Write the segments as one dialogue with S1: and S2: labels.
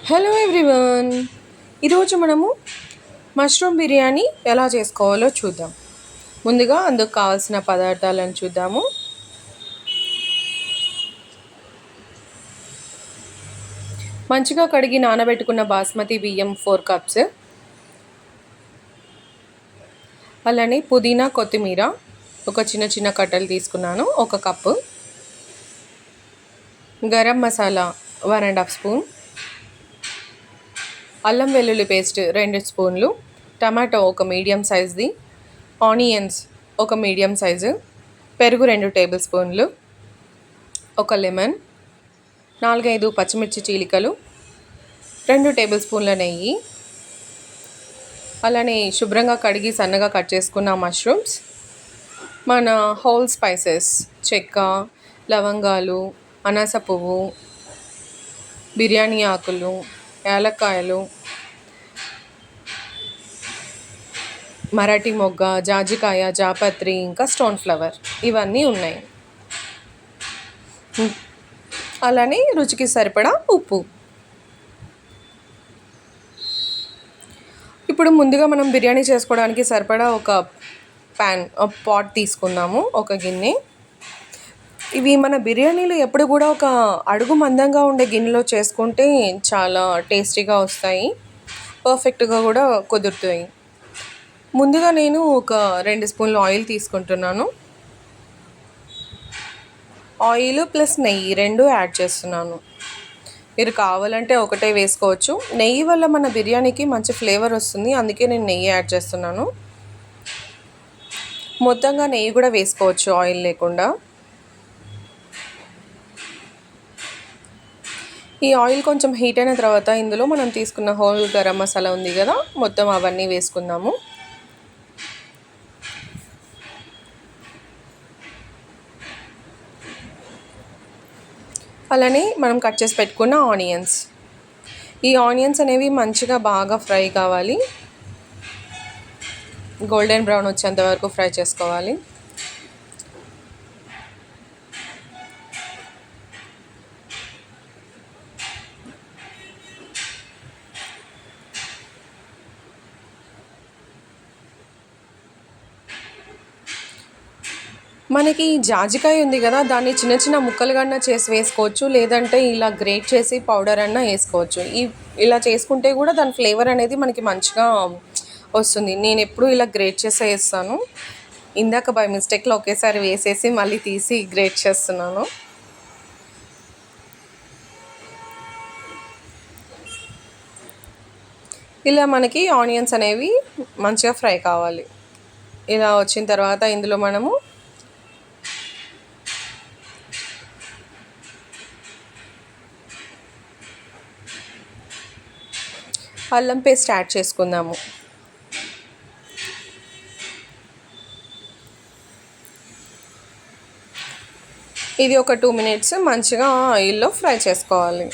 S1: Hello everyone. ఈరోజు మనము mushroom biryani ఎలా చేసుకోవాలో చూద్దాం. ముందుగా అందుకు కావాల్సిన పదార్థాలను చూద్దాము. మంచిగా కడిగి నానబెట్టుకున్న బాస్మతి బియ్యం 4 కప్స్, అలానే పుదీనా కొత్తిమీర ఒక చిన్న చిన్న కట్టలు తీసుకున్నాను 1 కప్పు, గరం మసాలా 1.5 స్పూన్, అల్లం వెల్లుల్లి పేస్ట్ 2 స్పూన్లు, టమాటో ఒక మీడియం సైజ్ది, ఆనియన్స్ ఒక మీడియం సైజు, పెరుగు 2 టేబుల్ స్పూన్లు, ఒక లెమన్, 4-5 పచ్చిమిర్చి చీలికలు, 2 టేబుల్ స్పూన్ల నెయ్యి, అలానే శుభ్రంగా కడిగి సన్నగా కట్ చేసుకున్న మష్రూమ్స్, మన హోల్ స్పైసెస్ చెక్క, లవంగాలు, అనాస పువ్వు, బిర్యానీ ఆకులు, యాలక్కాయలు, మరాఠీ మొగ్గ, జాజికాయ, జాపత్రి, ఇంకా స్టోన్ ఫ్లవర్ ఇవన్నీ ఉన్నాయి. అలానే రుచికి సరిపడా ఉప్పు. ఇప్పుడు ముందుగా మనం బిర్యానీ చేసుకోవడానికి సరిపడా ఒక పాట్ తీసుకుందాము, ఒక గిన్నె. ఇవి మన బిర్యానీలు ఎప్పుడు కూడా ఒక అడుగు మందంగా ఉండే గిన్నెలో చేసుకుంటే చాలా టేస్టీగా వస్తాయి, పర్ఫెక్ట్గా కూడా కుదురుతాయి. ముందుగా నేను ఒక 2 స్పూన్లు ఆయిల్ తీసుకుంటున్నాను. ఆయిల్ ప్లస్ నెయ్యి 2 యాడ్ చేస్తున్నాను. మీరు కావాలంటే ఒకటే వేసుకోవచ్చు. నెయ్యి వల్ల మన బిర్యానీకి మంచి ఫ్లేవర్ వస్తుంది, అందుకే నేను నెయ్యి యాడ్ చేస్తున్నాను. మొత్తంగా నెయ్యి కూడా వేసుకోవచ్చు ఆయిల్ లేకుండా. ఈ ఆయిల్ కొంచెం హీట్ అయిన తర్వాత ఇందులో మనం తీసుకున్న హోల్ గరం మసాలా ఉంది కదా, మొత్తం అవన్నీ వేసుకుందాము. అలానే మనం కట్ చేసి పెట్టుకున్న ఆనియన్స్. ఈ ఆనియన్స్ అనేవి మంచిగా బాగా ఫ్రై కావాలి, గోల్డెన్ బ్రౌన్ వచ్చేంత వరకు ఫ్రై చేసుకోవాలి. మనకి జాజికాయ ఉంది కదా, దాన్ని చిన్న చిన్న ముక్కలుగా చేసి వేసుకోవచ్చు, లేదంటే ఇలా గ్రేట్ చేసి పౌడర్ అన్నా వేసుకోవచ్చు. ఇలా చేసుకుంటే కూడా దాని ఫ్లేవర్ అనేది మనకి మంచిగా వస్తుంది. నేను ఎప్పుడు ఇలా గ్రేట్ చేసే వేస్తాను. ఇందాక బై మిస్టేక్లో ఒకేసారి వేసేసి మళ్ళీ తీసి గ్రేట్ చేస్తున్నాను. ఇలా మనకి ఆనియన్స్ అనేవి మంచిగా ఫ్రై కావాలి. ఇలా వచ్చిన తర్వాత ఇందులో మనము అల్లం పేస్ట్ యాడ్ చేసుకుందాము. ఇది ఒక 2 మినిట్స్ మంచిగా ఆయిల్లో ఫ్రై చేసుకోవాలి.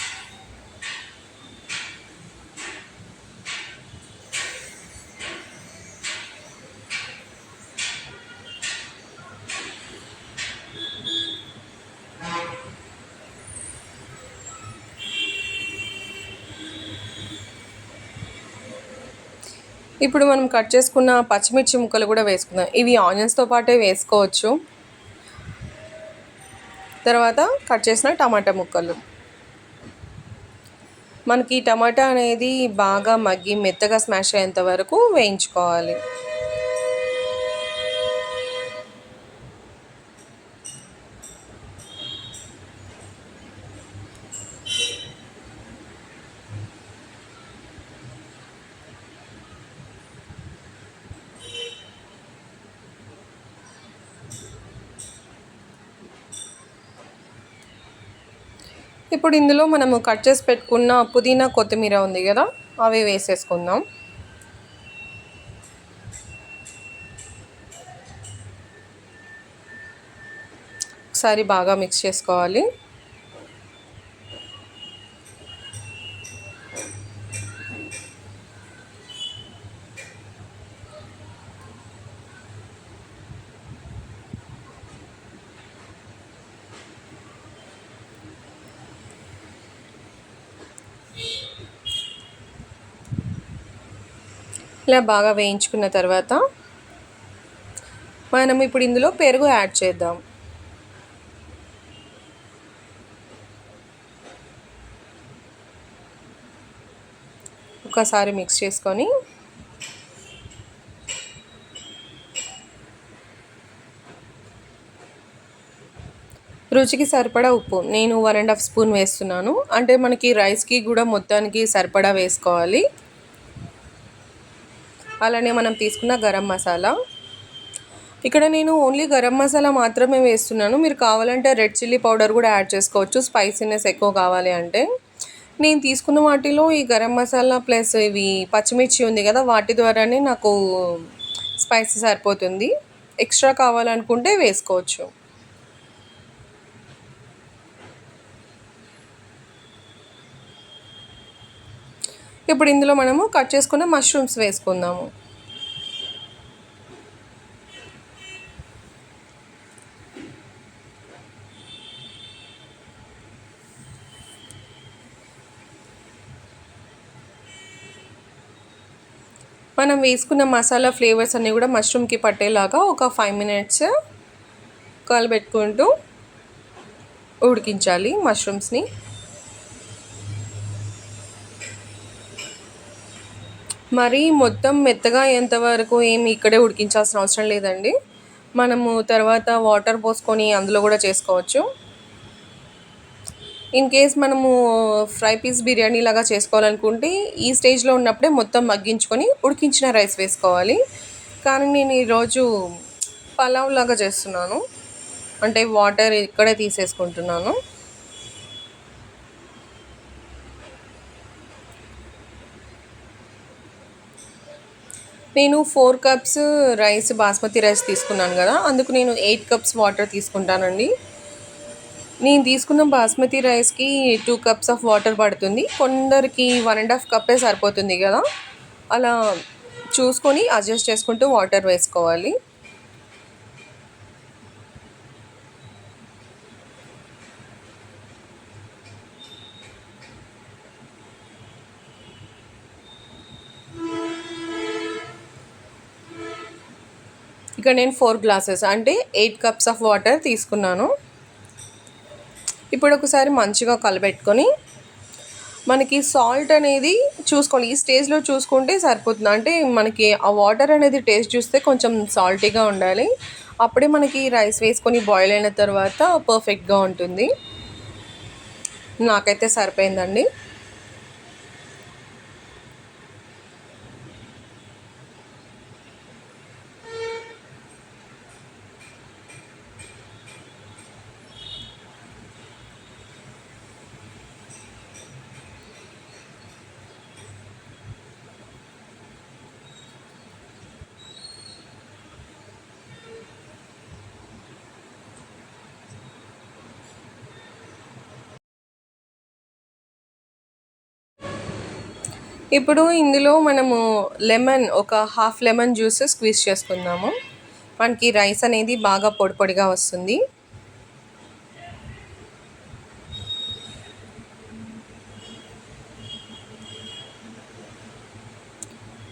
S1: ఇప్పుడు మనం కట్ చేసుకున్న పచ్చిమిర్చి ముక్కలు కూడా వేసుకుందాం. ఇవి ఆనియన్స్తో పాటే వేసుకోవచ్చు. తర్వాత కట్ చేసిన టమాటా ముక్కలు. మనకి టమాటా అనేది బాగా మగ్గి మెత్తగా స్మాష్ అయ్యేంత వరకు వేయించుకోవాలి. ఇప్పుడు ఇందులో మనము కట్ చేసి పెట్టుకున్న పుదీనా కొత్తిమీర ఉంది కదా, అవి వేసేసుకుందాం. ఒకసారి బాగా మిక్స్ చేసుకోవాలి. ఇలా బాగా వేయించుకున్న తర్వాత మనం ఇప్పుడు ఇందులో పెరుగు యాడ్ చేద్దాం. ఒకసారి మిక్స్ చేసుకొని రుచికి సరిపడా ఉప్పు నేను 1½ స్పూన్ వేస్తున్నాను. అంటే మనకి రైస్కి కూడా మొత్తానికి సరిపడా వేసుకోవాలి. అలానే మనం తీసుకున్న గరం మసాలా, ఇక్కడ నేను ఓన్లీ గరం మసాలా మాత్రమే వేస్తున్నాను. మీరు కావాలంటే రెడ్ చిల్లీ పౌడర్ కూడా యాడ్ చేసుకోవచ్చు, స్పైసీనెస్ ఎక్కువ కావాలి అంటే. నేను తీసుకున్న వాటిలో ఈ గరం మసాలా ప్లస్ ఇవి పచ్చిమిర్చి ఉంది కదా, వాటి ద్వారానే నాకు స్పైసీ సరిపోతుంది. ఎక్స్ట్రా కావాలనుకుంటే వేసుకోవచ్చు. ఇప్పుడు ఇందులో మనము కట్ చేసుకున్న మష్రూమ్స్ వేసుకుందాము. మనం వేసుకున్న మసాలా ఫ్లేవర్స్ అన్నీ కూడా మష్రూమ్కి పట్టేలాగా ఒక 5 మినిట్స్ కలబెట్టుకుంటూ ఉడికించాలి మష్రూమ్స్ని. మరి మొత్తం మెత్తగా అయ్యేంతవరకు ఏమి ఇక్కడే ఉడికించాల్సిన అవసరం లేదండి. మనము తర్వాత వాటర్ పోసుకొని అందులో కూడా చేసుకోవచ్చు. ఇన్ కేస్ మనము ఫ్రై పీస్ బిర్యానీ లాగా చేసుకోవాలనుకుంటే ఈ స్టేజ్లో ఉన్నప్పుడే మొత్తం మగ్గించుకొని ఉడికించిన రైస్ వేసుకోవాలి. కానీ నేను ఈరోజు పలావ్ లాగా చేస్తున్నాను, అంటే వాటర్ ఇక్కడే తీసేసుకుంటున్నాను. నేను 4 కప్స్ రైస్ బాస్మతి రైస్ తీసుకున్నాను కదా, అందుకు నేను 8 కప్స్ వాటర్ తీసుకుంటానండి. నేను తీసుకున్న బాస్మతి రైస్కి 2 కప్స్ ఆఫ్ వాటర్ పడుతుంది. కొందరికి 1½ కప్పే సరిపోతుంది కదా, అలా చూసుకొని అడ్జస్ట్ చేసుకుంటూ వాటర్ వేసుకోవాలి. ఇక్కడ నేను 4 గ్లాసెస్ అంటే 8 కప్స్ ఆఫ్ వాటర్ తీసుకున్నాను. ఇప్పుడు ఒకసారి మంచిగా కలబెట్టుకొని మనకి సాల్ట్ అనేది చూసుకోవాలి. ఈ స్టేజ్లో చూసుకుంటే సరిపోతుంది. అంటే మనకి ఆ వాటర్ అనేది టేస్ట్ చూస్తే కొంచెం సాల్టీగా ఉండాలి. అప్పుడే మనకి రైస్ వేసుకొని బాయిల్ అయిన తర్వాత పర్ఫెక్ట్గా ఉంటుంది. నాకైతే సరిపోయిందండి. ఇప్పుడు ఇందులో మనము లెమన్ ఒక హాఫ్ లెమన్ జ్యూస్ స్క్వీజ్ చేసుకుందాము. మనకి రైస్ అనేది బాగా పొడి పొడిగా వస్తుంది.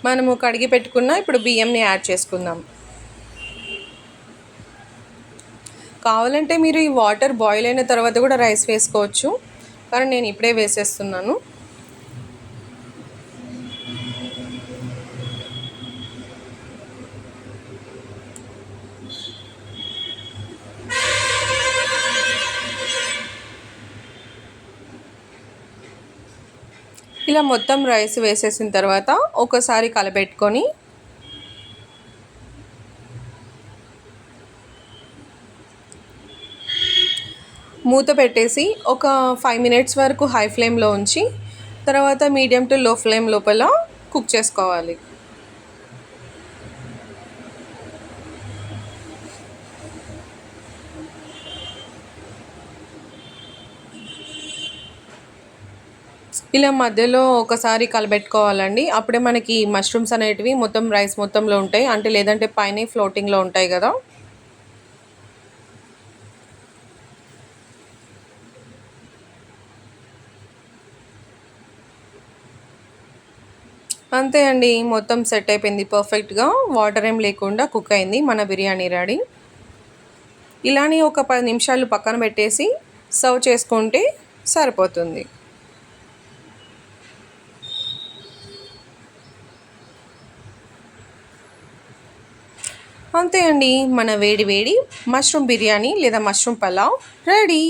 S1: మనము కడిగి పెట్టుకున్న ఇప్పుడు బియ్యంని యాడ్ చేసుకుందాం. కావాలంటే మీరు ఈ వాటర్ బాయిల్ అయిన తర్వాత కూడా రైస్ వేసుకోవచ్చు, కానీ నేను ఇప్పుడే వేసేస్తున్నాను. ఇలా మొత్తం రైస్ వేసేసిన తర్వాత ఒకసారి కలబెట్టుకొని మూత పెట్టేసి ఒక 5 మినిట్స్ వరకు హై ఫ్లేమ్లో ఉంచి తర్వాత మీడియం టు లో ఫ్లేమ్ లోపల కుక్ చేసుకోవాలి. ఇలా మధ్యలో ఒకసారి కలబెట్టుకోవాలండి. అప్పుడే మనకి మష్రూమ్స్ అనేటివి మొత్తం రైస్ మొత్తంలో ఉంటాయి. అంటే లేదంటే పైనే ఫ్లోటింగ్లో ఉంటాయి కదా. అంతే అండి, మొత్తం సెట్ అయిపోయింది పర్ఫెక్ట్గా. వాటర్ ఏం లేకుండా కుక్ అయింది మన బిర్యానీ రెడీ. ఇలానే ఒక 10 నిమిషాలు పక్కన పెట్టేసి సర్వ్ చేసుకుంటే సరిపోతుంది. అంతే అండి, మన వేడి వేడి మష్రూమ్ బిర్యానీ లేదా మష్రూమ్ పలావ్ రెడీ.